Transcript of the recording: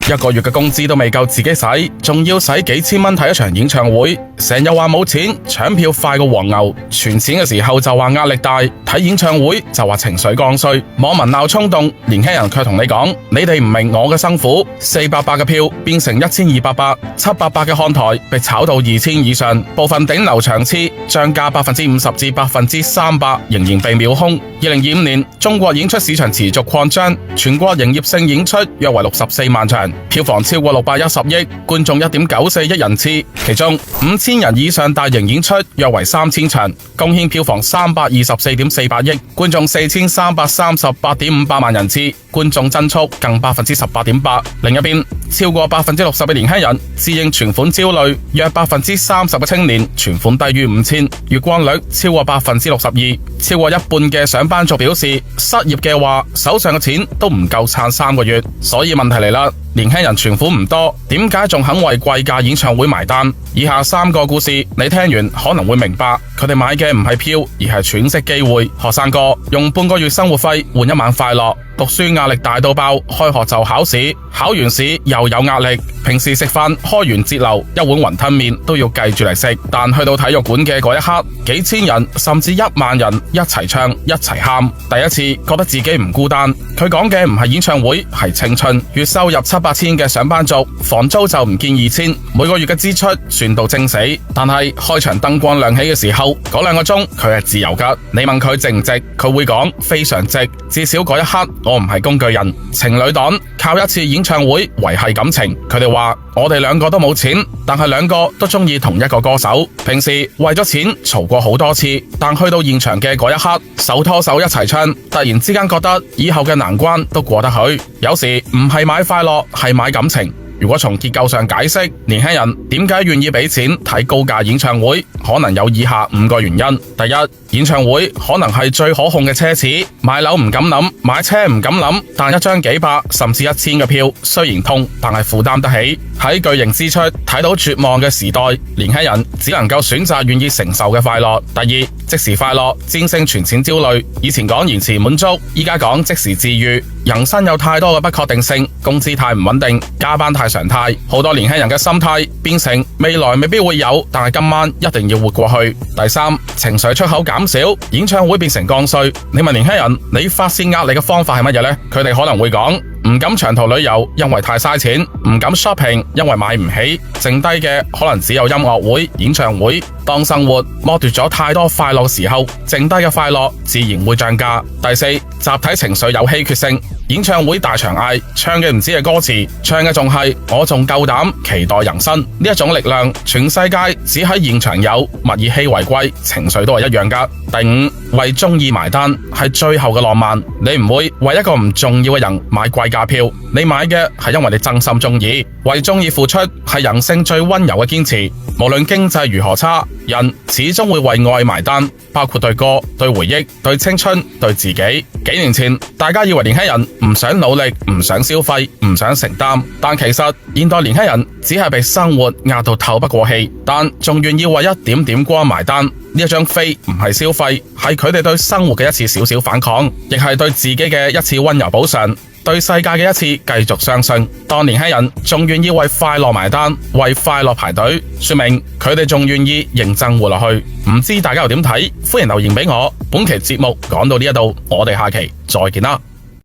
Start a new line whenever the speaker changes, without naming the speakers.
一個月嘅工資都未夠自己使，仲要使幾千蚊睇一場演唱會，成日話冇錢，搶票快過黃牛，存錢嘅時候就話壓力大，睇演唱會就話情緒剛需，網民鬧衝動，年輕人卻同你講：你哋唔明我嘅辛苦，400嘅票變成1200，700嘅看台被炒到2000以上，部分頂流場次漲價50%至300%，仍然被秒空。2025年中國演出市場持續擴張，全國營業性演出約為64萬場，票房超過610億，觀眾1.94億人次，其中5000人以上大型演出約為3000場，貢獻票房324.48億，觀眾4338.58萬人次，觀眾增速更18.8%。另一邊，超過60%嘅年輕人自認存款焦慮，約30%嘅青年存款低於5000，月光率超過62%，超過一半嘅上班族表示失業嘅話，手上嘅錢都唔夠撐3個月。所以問題嚟啦，年輕人存款唔多，點解仲肯為貴價演唱會埋單？以下3個故事你聽完可能會明白，佢哋買嘅唔係票，而係喘息機會。學生哥用半個月生活費換一晚快樂，讀書壓力大到爆，開學就考試，考完試又有壓力，平時食飯開源節流，一碗雲吞麵都要計住嚟食，但去到體育館嘅嗰一刻，幾千人甚至1萬人一齊唱一齊喊，第一次覺得自己唔孤單。佢講嘅唔係演唱會，係青春。月收入700千嘅上班族，房租就唔見2000，每個月嘅支出算到精死。但係開場燈光亮起嘅時候，嗰2個鐘佢係自由噶。你問佢值唔值，佢會講非常值。至少嗰一刻我唔係工具人。情侶檔靠一次演唱會維繫感情，佢哋話我哋2個都冇錢，但係2個都中意同一個歌手。平時為咗錢嘈過好多次，但去到現場嘅嗰一刻，手拖手一齊唱，突然之間覺得以後嘅難關都過得去。有時唔係買快樂，係買感情。如果從結構上解釋，年輕人點解願意俾錢睇高價演唱會，可能有以下5個原因。第一，演唱會可能係最可控嘅奢侈，買樓唔敢諗，買車唔敢諗，但一張幾百甚至1000嘅票，雖然痛，但係負擔得起。喺巨型支出睇到絕望嘅時代，年輕人只能夠選擇願意承受嘅快樂。第二，即時快樂戰勝存錢焦慮。以前講延遲滿足，依家講即時治愈。人生有太多嘅不確定性，工資太唔穩定，加班太常態，好多年輕人嘅心態變成未來未必會有，但係今晚一定要活過去。第三，情緒出口減少，演唱會變成剛需。你問年輕人，你發洩壓力嘅方法係乜嘢呢？佢哋可能會講唔敢長途旅遊，因為太嘥錢；唔敢 shopping，因為買唔起。剩低嘅可能只有音樂會、演唱會。當生活剝奪咗太多快樂嘅時候，剩低嘅快樂自然會漲價。第四，集體情緒有稀缺性。演唱會大場嗌，唱嘅唔止係歌詞，唱嘅仲係我仲夠膽期待人生。呢一種力量，全世界只喺現場有，物以稀為貴，情緒都係一樣噶。第五，為中意埋單係最後嘅浪漫。你唔會為一個唔重要嘅人買貴價票，你買嘅係因為你真心中意。為中意付出係人性最溫柔嘅堅持。無論經濟如何差，人始終會為愛埋單，包括對歌、對回憶、對青春、對自己。幾年前，大家以為年輕人唔想努力、唔想消費、唔想承擔，但其實現代年輕人只係被生活壓到透不過氣，但仲願意為一點點光埋單。呢一張飛唔係消費，係佢哋對生活嘅一次小小反抗，亦係對自己嘅一次溫柔補償，對世界嘅一次繼續相信。當年輕人仲願意為快樂埋單，為快樂排隊，說明佢哋仲願意認真活落去。唔知大家又點睇？歡迎留言俾我。本期節目講到呢一度，我哋下期再見啦。